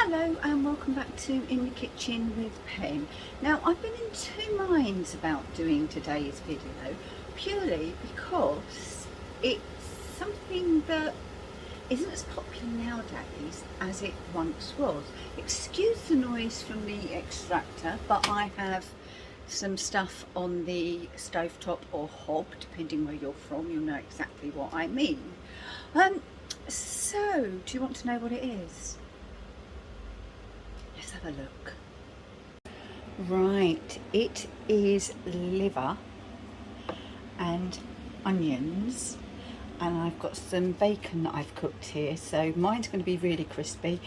Hello and welcome back to In the Kitchen with Pen. Now I've been in two minds about doing today's video purely because it's something that isn't as popular nowadays as it once was. Excuse the noise from the extractor, but I have some stuff on the stovetop or hob, depending where you're from, you'll know exactly what I mean. So do you want to know what it is? Let's have a look. Right, it is liver and onions, and I've got some bacon that I've cooked here, so mine's going to be really crispy.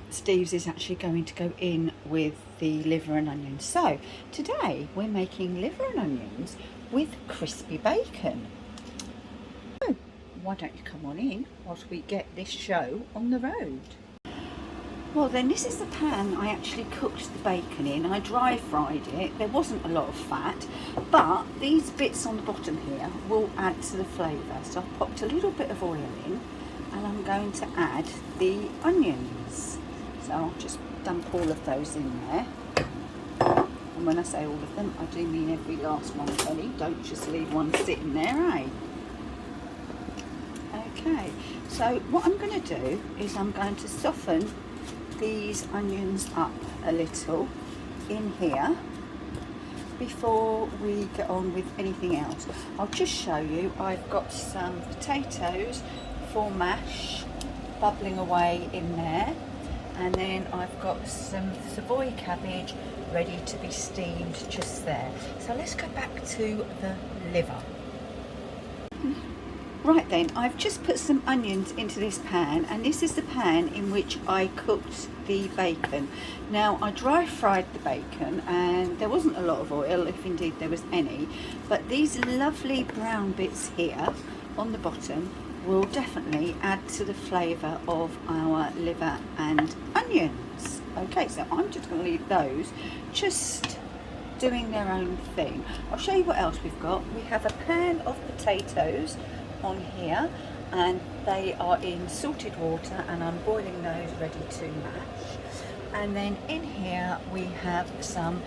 Steve's is actually going to go in with the liver and onions. So today we're making liver and onions with crispy bacon. So why don't you come on in whilst we get this show on the road. Well then, this is the pan I actually cooked the bacon in. I dry fried it. There wasn't a lot of fat, but these bits on the bottom here will add to the flavour. So I've popped a little bit of oil in and I'm going to add the onions. So I'll just dump all of those in there. And when I say all of them, I do mean every last one, Penny. Don't just leave one sitting there, eh? Okay, so what I'm going to do is I'm going to soften these onions up a little in here before we get on with anything else. I'll just show you, I've got some potatoes for mash bubbling away in there, and then I've got some Savoy cabbage ready to be steamed just there. So let's go back to the liver. Right then, I've just put some onions into this pan, and this is the pan in which I cooked the bacon. Now I dry fried the bacon and there wasn't a lot of oil, if indeed there was any, but these lovely brown bits here on the bottom will definitely add to the flavour of our liver and onions. Okay, so I'm just going to leave those just doing their own thing. I'll show you what else we've got. We have a pan of potatoes on here, and they are in salted water, and I'm boiling those ready to mash. And then in here we have some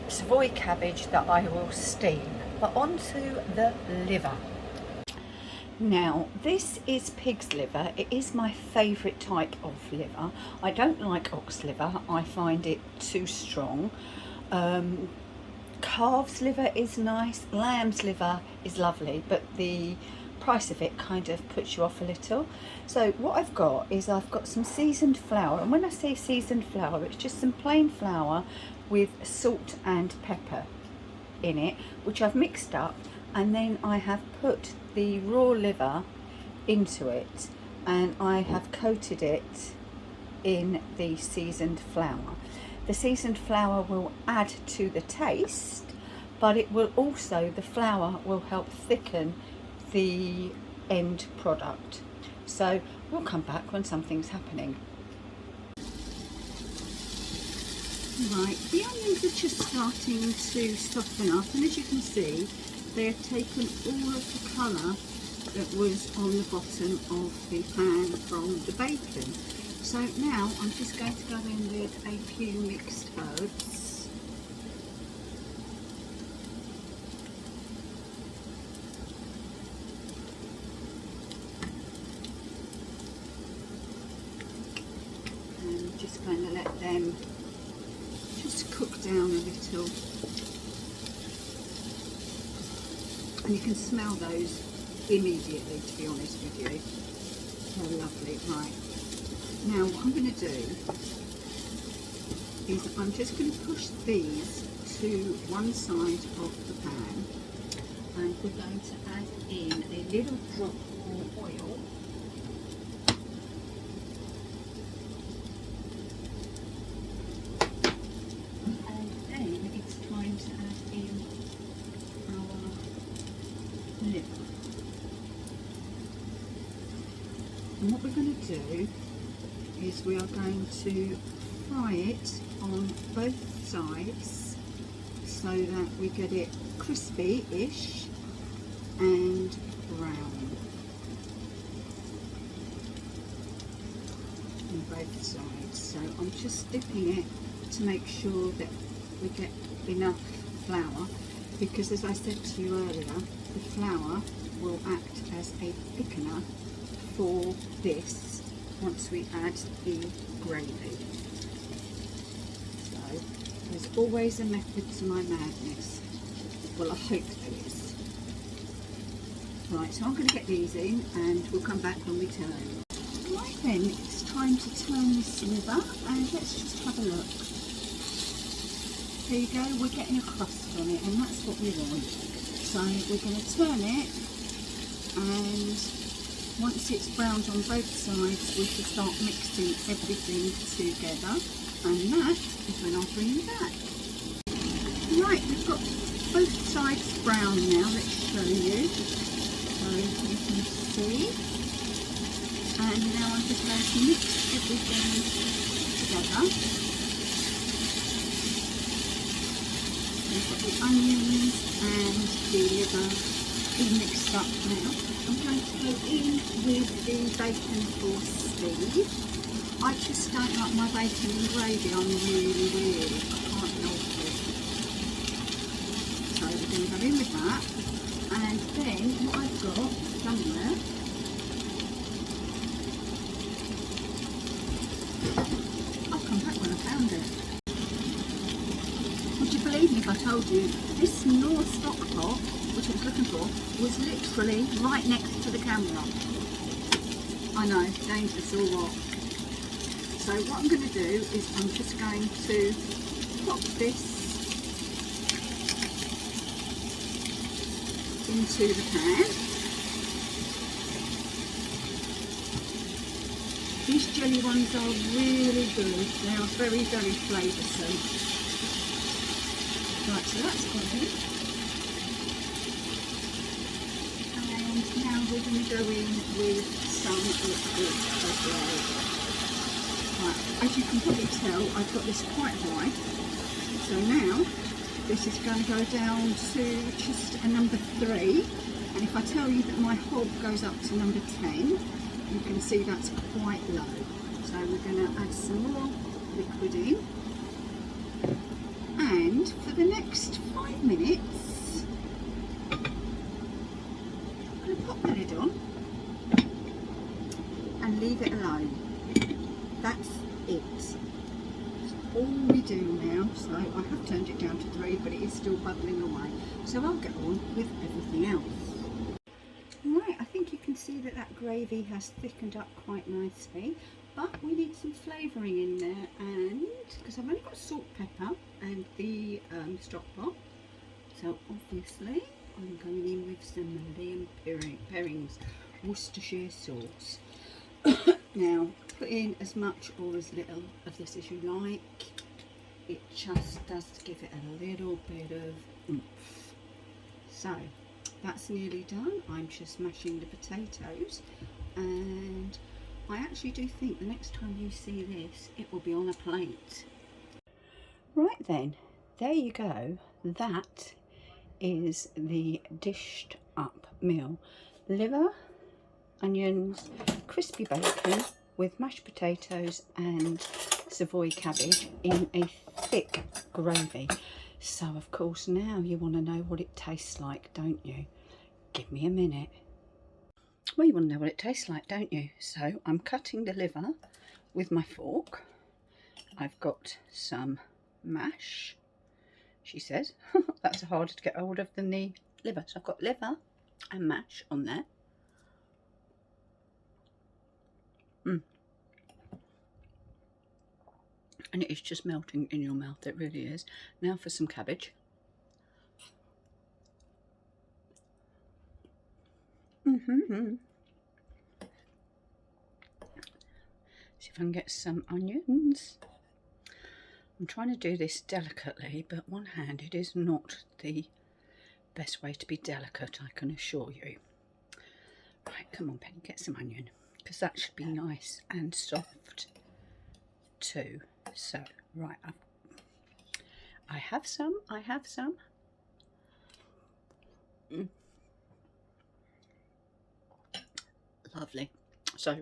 Savoy cabbage that I will steam. But onto the liver. Now this is pig's liver. It is my favourite type of liver. I don't like ox liver, I find it too strong. Calf's liver is nice, lamb's liver is lovely, but the price of it kind of puts you off a little. So what I've got is I've got some seasoned flour, and when I say seasoned flour, it's just some plain flour with salt and pepper in it, which I've mixed up, and then I have put the raw liver into it and I have coated it in the seasoned flour. The seasoned flour will add to the taste, but it will also, the flour will help thicken the end product. So we'll come back when something's happening. Right, the onions are just starting to soften up, and as you can see, they have taken all of the colour that was on the bottom of the pan from the bacon. So now I'm just going to go in with a few mixed herbs. And just going to let them just cook down a little. And you can smell those immediately, to be honest with you. They're lovely. Right. Now what I'm going to do is I'm just going to push these to one side of the pan, and we're going to add in a little drop of oil. And then it's time to add in our liver. And what we're going to do is we are going to fry it on both sides so that we get it crispy-ish and brown. both sides. So I'm just dipping it to make sure that we get enough flour, because as I said to you earlier, the flour will act as a thickener for this once we add the gravy. So there's always a method to my madness. Well, I hope there is. Right, so I'm going to get these in and we'll come back when we turn. Right then, it's time to turn this liver and let's just have a look. There you go, we're getting a crust on it and that's what we want. So we're going to turn it, and once it's browned on both sides we should start mixing everything together, and that is when I'll bring you back. Right, we've got both sides brown now, let's show you. So you can see, and now I'm just going to mix everything together. We've got the onions and the liver all mixed up now. I'm going to go in with the bacon for speed. I just don't like my bacon in gravy, I'm really weird, I can't help it. So we're going to go in with that. And then what I've got somewhere, I'll come back when I found it. Would you believe me if I told you this Knorr stock pot, which I was looking for, was literally right next to the camera? I know, dangerous or what? So what I'm going to do is I'm just going to pop this into the pan. These jelly ones are really good. They are very, very flavoursome. Right, so that's gone in. And now we're going to go in with some liquid as well. Right, as you can probably tell, I've got this quite high. So now this is going to go down to just a number 3, and if I tell you that my hob goes up to number 10, you can see that's quite low. So we're going to add some more liquid in, and for the next 5 minutes I'm going to pop the lid on and leave it alone. That's it. All we do now. So I have turned it down to 3, but it is still bubbling away, so I'll get on with everything else. Right, I think you can see that that gravy has thickened up quite nicely, but we need some flavouring in there, and because I've only got salt, pepper and the stock pot, so obviously I'm going in with some Lea & Perrins Worcestershire sauce. Now put in as much or as little of this as you like. It just does give it a little bit of oomph. So that's nearly done. I'm just mashing the potatoes, and I actually do think the next time you see this it will be on a plate. Right then, there you go. That is the dished up meal. Liver, onions, crispy bacon with mashed potatoes and Savoy cabbage in a thick gravy. So of course now you want to know what it tastes like, don't you? Give me a minute. Well, you want to know what it tastes like, don't you? So I'm cutting the liver with my fork. I've got some mash, she says. That's harder to get hold of than the liver. So I've got liver and mash on there. And it is just melting in your mouth, it really is. Now for some cabbage. See if I can get some onions. I'm trying to do this delicately, but one-handed is not the best way to be delicate, I can assure you. Right, come on Penny, get some onion, because that should be nice and soft too. So, right, I have some. Lovely. So,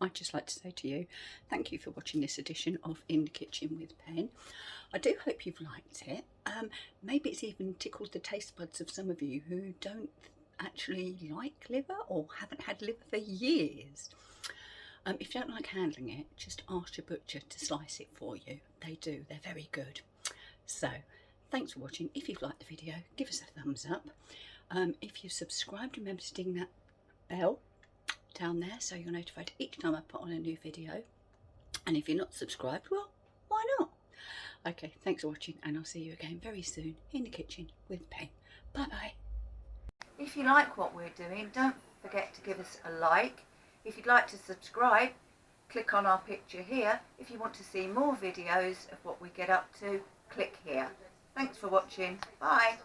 I'd just like to say to you, thank you for watching this edition of In the Kitchen with Pen. I do hope you've liked it. Maybe it's even tickled the taste buds of some of you who don't actually like liver or haven't had liver for years. If you don't like handling it, just ask your butcher to slice it for you. They do, they're very good. So, thanks for watching. If you've liked the video, give us a thumbs up. If you've subscribed, remember to ding that bell down there so you're notified each time I put on a new video. And if you're not subscribed, well, why not? Okay, thanks for watching, and I'll see you again very soon in the kitchen with Pen. Bye bye. If you like what we're doing, don't forget to give us a like. If you'd like to subscribe, click on our picture here. If you want to see more videos of what we get up to, click here. Thanks for watching. Bye.